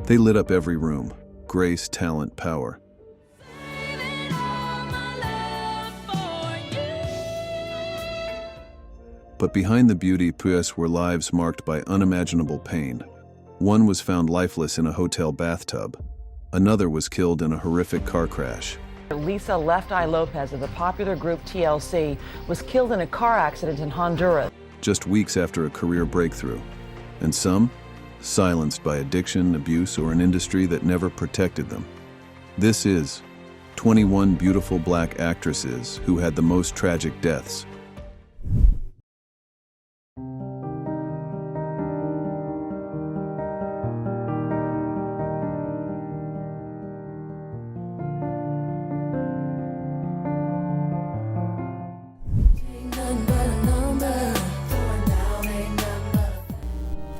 They lit up every room. Grace, talent, power. But behind the beauty were lives marked by unimaginable pain. One was found lifeless in a hotel bathtub. Another was killed in a horrific car crash. Lisa Left Eye Lopez of the popular group TLC was killed in a car accident in Honduras. Just weeks after a career breakthrough. And some, silenced by addiction, abuse, or an industry that never protected them. This is 21 beautiful black actresses who had the most tragic deaths.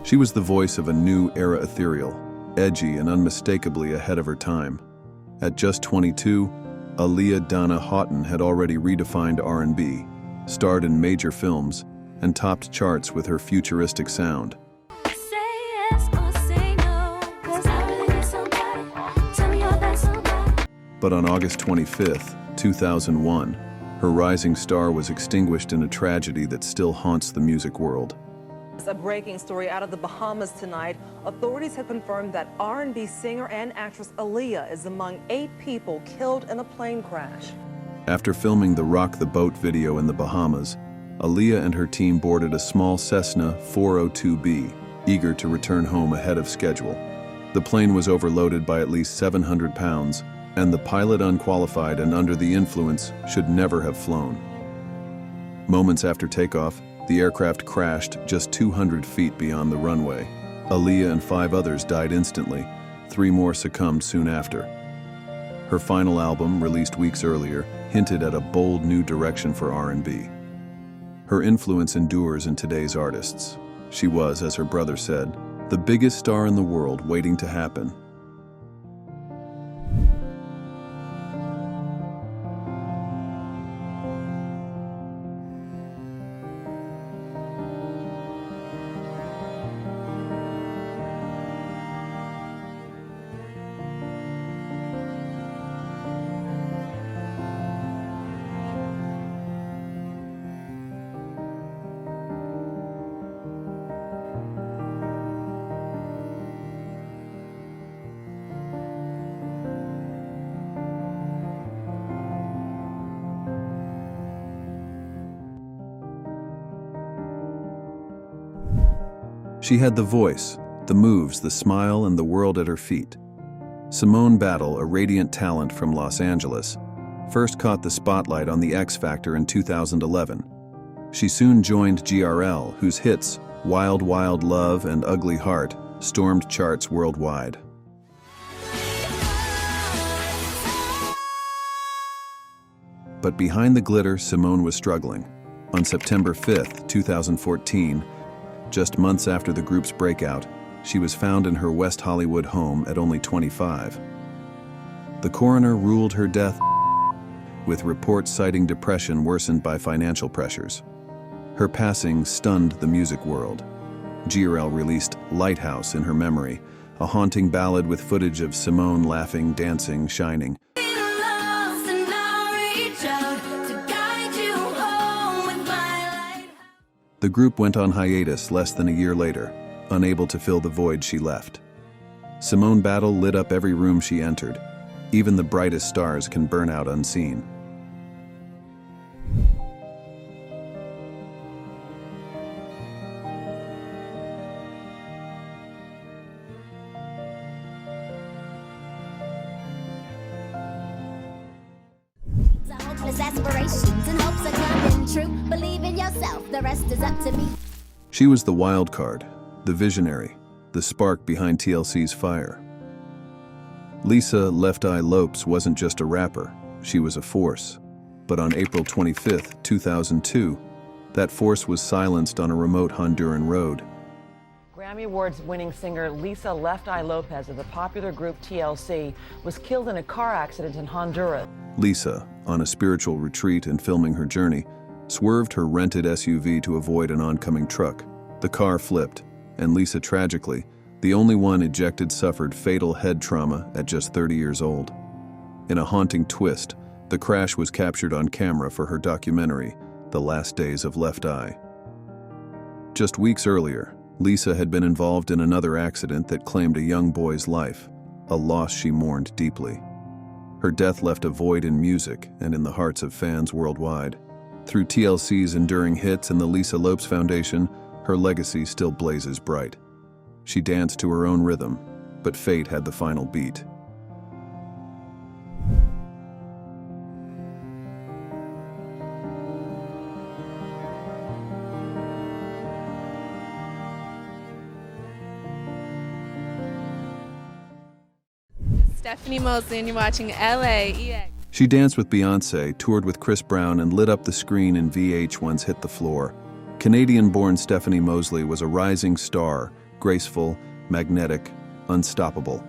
She was the voice of a new era ethereal, edgy and unmistakably ahead of her time. At just 22, Aaliyah Donna Houghton had already redefined R&B, starred in major films, and topped charts with her futuristic sound. But on August 25, 2001, her rising star was extinguished in a tragedy that still haunts the music world. A breaking story out of the Bahamas tonight. Authorities have confirmed that R&B singer and actress Aaliyah is among 8 people killed in a plane crash. After filming the Rock the Boat video in the Bahamas, Aaliyah and her team boarded a small Cessna 402B, eager to return home ahead of schedule. The plane was overloaded by at least 700 pounds, and the pilot, unqualified and under the influence, should never have flown. Moments after takeoff, the aircraft crashed just 200 feet beyond the runway. Aaliyah and 5 others died instantly. 3 more succumbed soon after. Her final album, released weeks earlier, hinted at a bold new direction for R&B. Her influence endures in today's artists. She was, as her brother said, the biggest star in the world waiting to happen. She had the voice, the moves, the smile, and the world at her feet. Simone Battle, a radiant talent from Los Angeles, first caught the spotlight on the X Factor in 2011. She soon joined GRL, whose hits, Wild Wild Love and Ugly Heart, stormed charts worldwide. But behind the glitter, Simone was struggling. On September 5, 2014, just months after the group's breakout, she was found in her West Hollywood home at only 25. The coroner ruled her death, with reports citing depression worsened by financial pressures. Her passing stunned the music world. GRL released Lighthouse in her memory, a haunting ballad with footage of Simone laughing, dancing, shining. The group went on hiatus less than a year later, unable to fill the void she left. Simone Battle lit up every room she entered. Even the brightest stars can burn out unseen. Aspirations and hopes are coming true. Believe in yourself, the rest is up to me. She was the wild card, the visionary, the spark behind TLC's fire. Lisa Left Eye Lopez wasn't just a rapper, she was a force. But on April 25, 2002, that force was silenced on a remote Honduran road. Grammy Awards-winning singer Lisa Left Eye Lopez of the popular group TLC was killed in a car accident in Honduras. Lisa, on a spiritual retreat and filming her journey, swerved her rented SUV to avoid an oncoming truck. The car flipped, and Lisa tragically, The only one ejected suffered fatal head trauma at just 30 years old. In a haunting twist, the crash was captured on camera for her documentary, The Last Days of Left Eye. Just weeks earlier, Lisa had been involved in another accident that claimed a young boy's life, a loss she mourned deeply. Her death left a void in music and in the hearts of fans worldwide. Through TLC's enduring hits and the Lisa Lopes Foundation, her legacy still blazes bright. She danced to her own rhythm, but fate had the final beat. Stephanie Mosley, and you're watching LAEX. She danced with Beyoncé, toured with Chris Brown, and lit up the screen in VH1's Hit the Floor. Canadian-born Stephanie Mosley was a rising star, graceful, magnetic, unstoppable.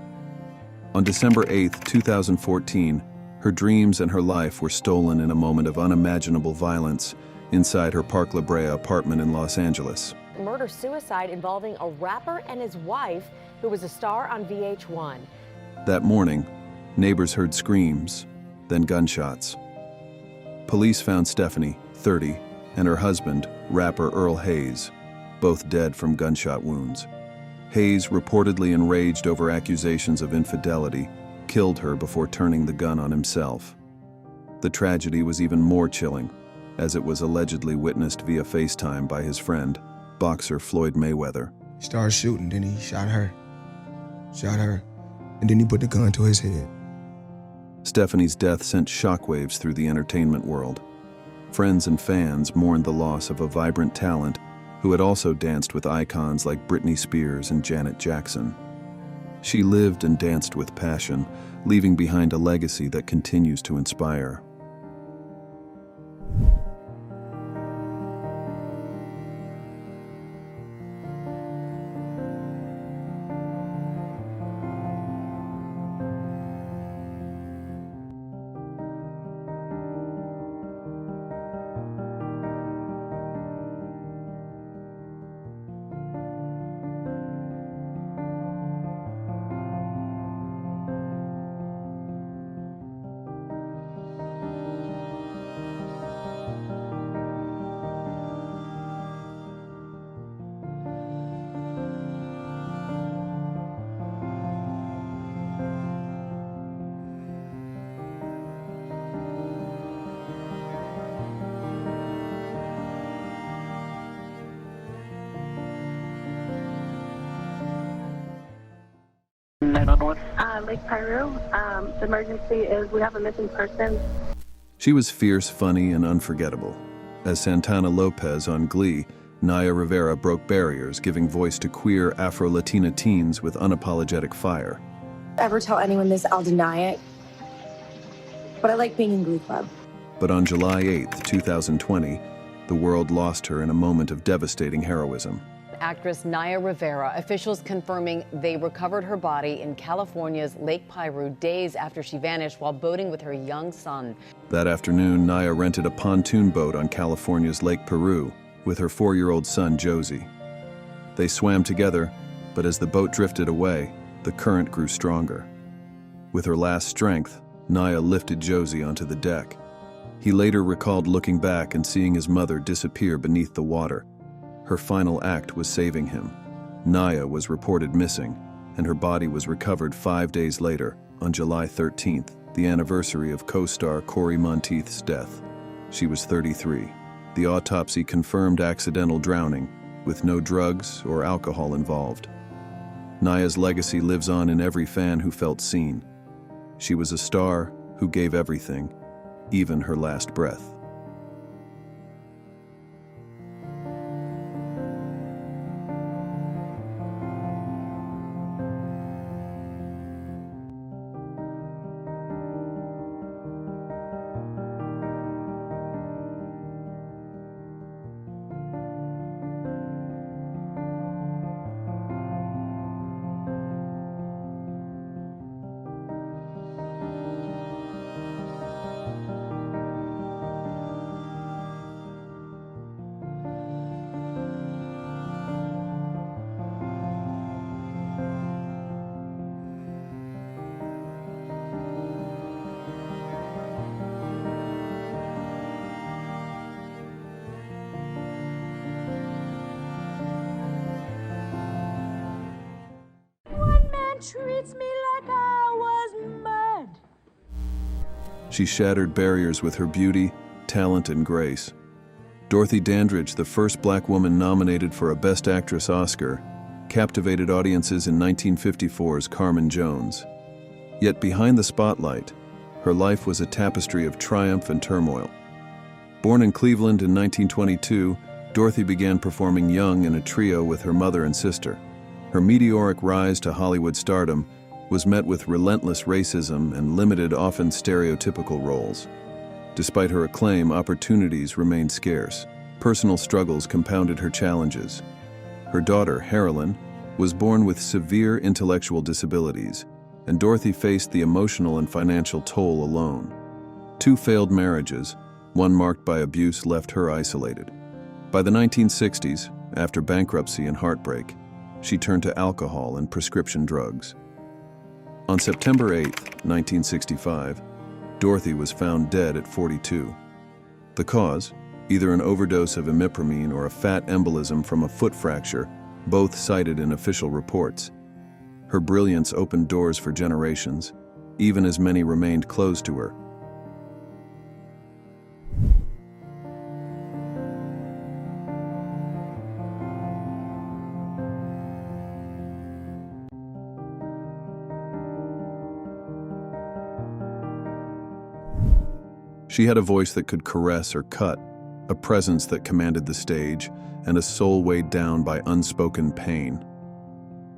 On December 8, 2014, her dreams and her life were stolen in a moment of unimaginable violence inside her Park La Brea apartment in Los Angeles. Murder-suicide involving a rapper and his wife who was a star on VH1. That morning, neighbors heard screams, then gunshots. Police found Stephanie, 30, and her husband, rapper Earl Hayes, both dead from gunshot wounds. Hayes, reportedly enraged over accusations of infidelity, killed her before turning the gun on himself. The tragedy was even more chilling, as it was allegedly witnessed via FaceTime by his friend, boxer Floyd Mayweather. He started shooting, then he shot her, and then he put the gun to his head. Stephanie's death sent shockwaves through the entertainment world. Friends and fans mourned the loss of a vibrant talent who had also danced with icons like Britney Spears and Janet Jackson. She lived and danced with passion, leaving behind a legacy that continues to inspire. Lake Piru. The emergency is we have a missing person. She was fierce, funny, and unforgettable. As Santana Lopez on Glee, Nia Rivera broke barriers, giving voice to queer Afro-Latina teens with unapologetic fire. Ever tell anyone this, I'll deny it. But I like being in Glee Club. But on July 8, 2020, the world lost her in a moment of devastating heroism. Actress Nia Rivera, officials confirming they recovered her body in California's Lake Piru days after she vanished while boating with her young son. That afternoon, Nia rented a pontoon boat on California's Lake Piru with her 4-year-old son, Josie. They swam together, but as the boat drifted away, the current grew stronger. With her last strength, Nia lifted Josie onto the deck. He later recalled looking back and seeing his mother disappear beneath the water. Her final act was saving him. Nia was reported missing, and her body was recovered 5 days later, on July 13th, the anniversary of co-star Corey Monteith's death. She was 33. The autopsy confirmed accidental drowning, with no drugs or alcohol involved. Nia's legacy lives on in every fan who felt seen. She was a star who gave everything, even her last breath. treats me like I was mud. She shattered barriers with her beauty, talent, and grace. Dorothy Dandridge, the first black woman nominated for a Best Actress Oscar, captivated audiences in 1954's Carmen Jones. Yet behind the spotlight, her life was a tapestry of triumph and turmoil. Born in Cleveland in 1922, Dorothy began performing young in a trio with her mother and sister. Her meteoric rise to Hollywood stardom was met with relentless racism and limited, often stereotypical roles. Despite her acclaim, opportunities remained scarce. Personal struggles compounded her challenges. Her daughter, Harolyn, was born with severe intellectual disabilities, and Dorothy faced the emotional and financial toll alone. 2 failed marriages, one marked by abuse, left her isolated. By the 1960s, after bankruptcy and heartbreak, she turned to alcohol and prescription drugs. On September 8, 1965, Dorothy was found dead at 42. The cause, either an overdose of imipramine or a fat embolism from a foot fracture, both cited in official reports. Her brilliance opened doors for generations, even as many remained closed to her. She had a voice that could caress or cut, a presence that commanded the stage, and a soul weighed down by unspoken pain.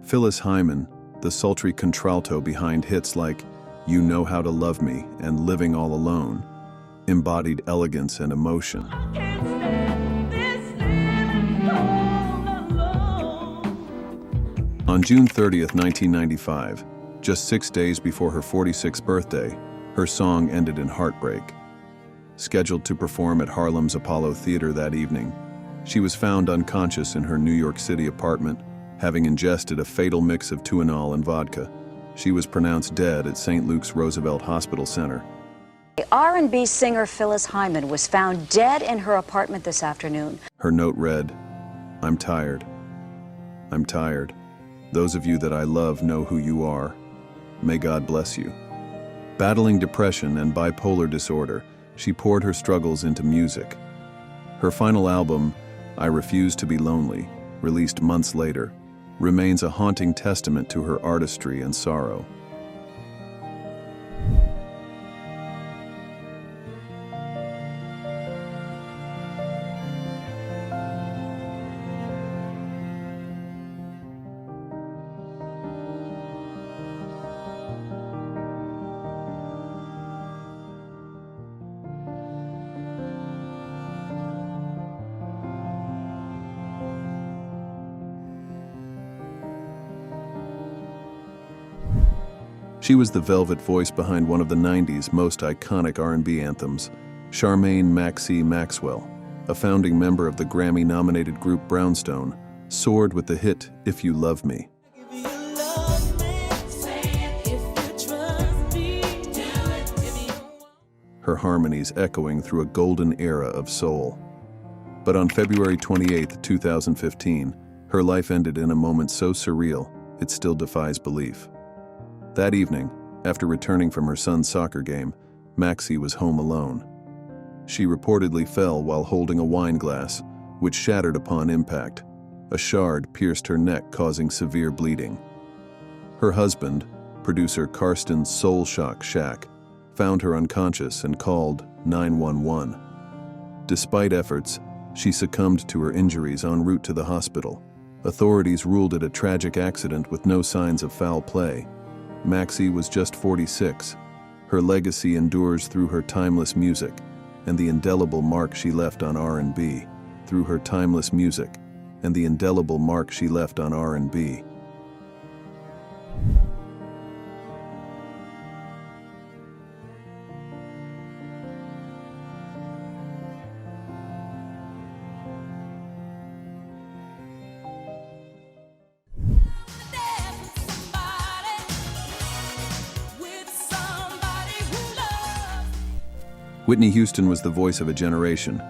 Phyllis Hyman, the sultry contralto behind hits like You Know How to Love Me and Living All Alone, embodied elegance and emotion. On June 30th, 1995, just 6 days before her 46th birthday, her song ended in heartbreak. Scheduled to perform at Harlem's Apollo Theater that evening, she was found unconscious in her New York City apartment, having ingested a fatal mix of Tuinal and vodka. She was pronounced dead at St. Luke's Roosevelt Hospital Center. R&B singer Phyllis Hyman was found dead in her apartment this afternoon. Her note read, "I'm tired. I'm tired. Those of you that I love know who you are. May God bless you." Battling depression and bipolar disorder, she poured her struggles into music. Her final album, I Refuse to Be Lonely, released months later, remains a haunting testament to her artistry and sorrow. She was the velvet voice behind one of the 90s most iconic R&B anthems, Charmaine Maxie Maxwell, a founding member of the Grammy-nominated group Brownstone, soared with the hit If You Love Me. Her harmonies echoing through a golden era of soul. But on February 28, 2015, her life ended in a moment so surreal, it still defies belief. That evening, after returning from her son's soccer game, Maxie was home alone. She reportedly fell while holding a wine glass, which shattered upon impact. A shard pierced her neck, causing severe bleeding. Her husband, producer Karsten Soul Shock Shack, found her unconscious and called 911. Despite efforts, she succumbed to her injuries en route to the hospital. Authorities ruled it a tragic accident with no signs of foul play. Maxie was just 46. Her legacy endures through her timeless music and the indelible mark she left on R&B. Through her timeless music and the indelible mark she left on R&B. Whitney Houston was the voice of a generation,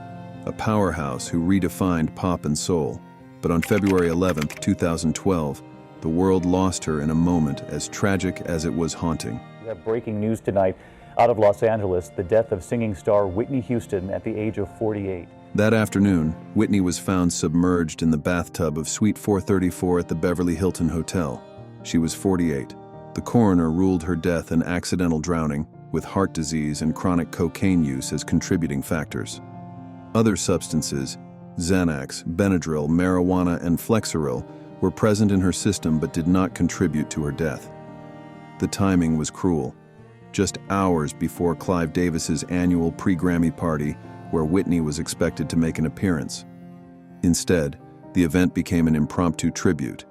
a powerhouse who redefined pop and soul. But on February 11, 2012, The world lost her in a moment as tragic as it was haunting. We have breaking news tonight out of Los Angeles, the death of singing star Whitney Houston at the age of 48. That afternoon, Whitney was found submerged in the bathtub of Suite 434 at the Beverly Hilton Hotel. She was 48. The coroner ruled her death an accidental drowning, with heart disease and chronic cocaine use as contributing factors. Other substances, Xanax, Benadryl, marijuana, and Flexeril, were present in her system but did not contribute to her death. The timing was cruel. Just hours before Clive Davis's annual pre-Grammy party, where Whitney was expected to make an appearance. Instead, the event became an impromptu tribute,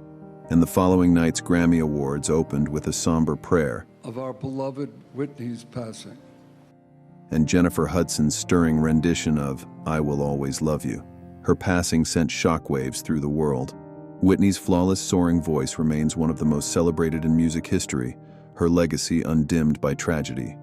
and the following night's Grammy Awards opened with a somber prayer of our beloved Whitney's passing, and Jennifer Hudson's stirring rendition of I Will Always Love You. Her passing sent shockwaves through the world. Whitney's flawless soaring voice remains one of the most celebrated in music history, her legacy undimmed by tragedy.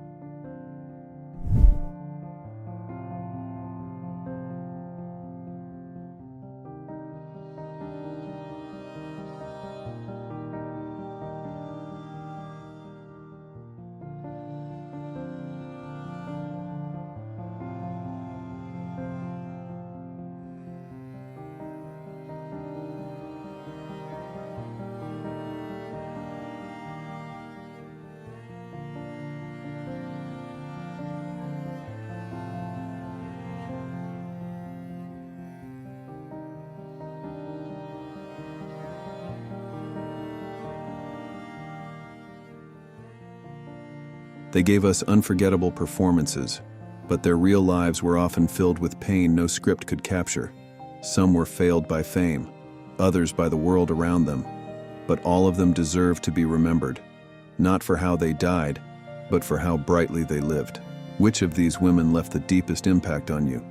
They gave us unforgettable performances, but their real lives were often filled with pain no script could capture. Some were failed by fame, others by the world around them, but all of them deserve to be remembered, not for how they died, but for how brightly they lived. Which of these women left the deepest impact on you?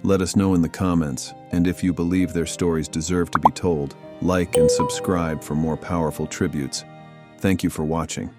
Let us know in the comments, and if you believe their stories deserve to be told, like and subscribe for more powerful tributes. Thank you for watching.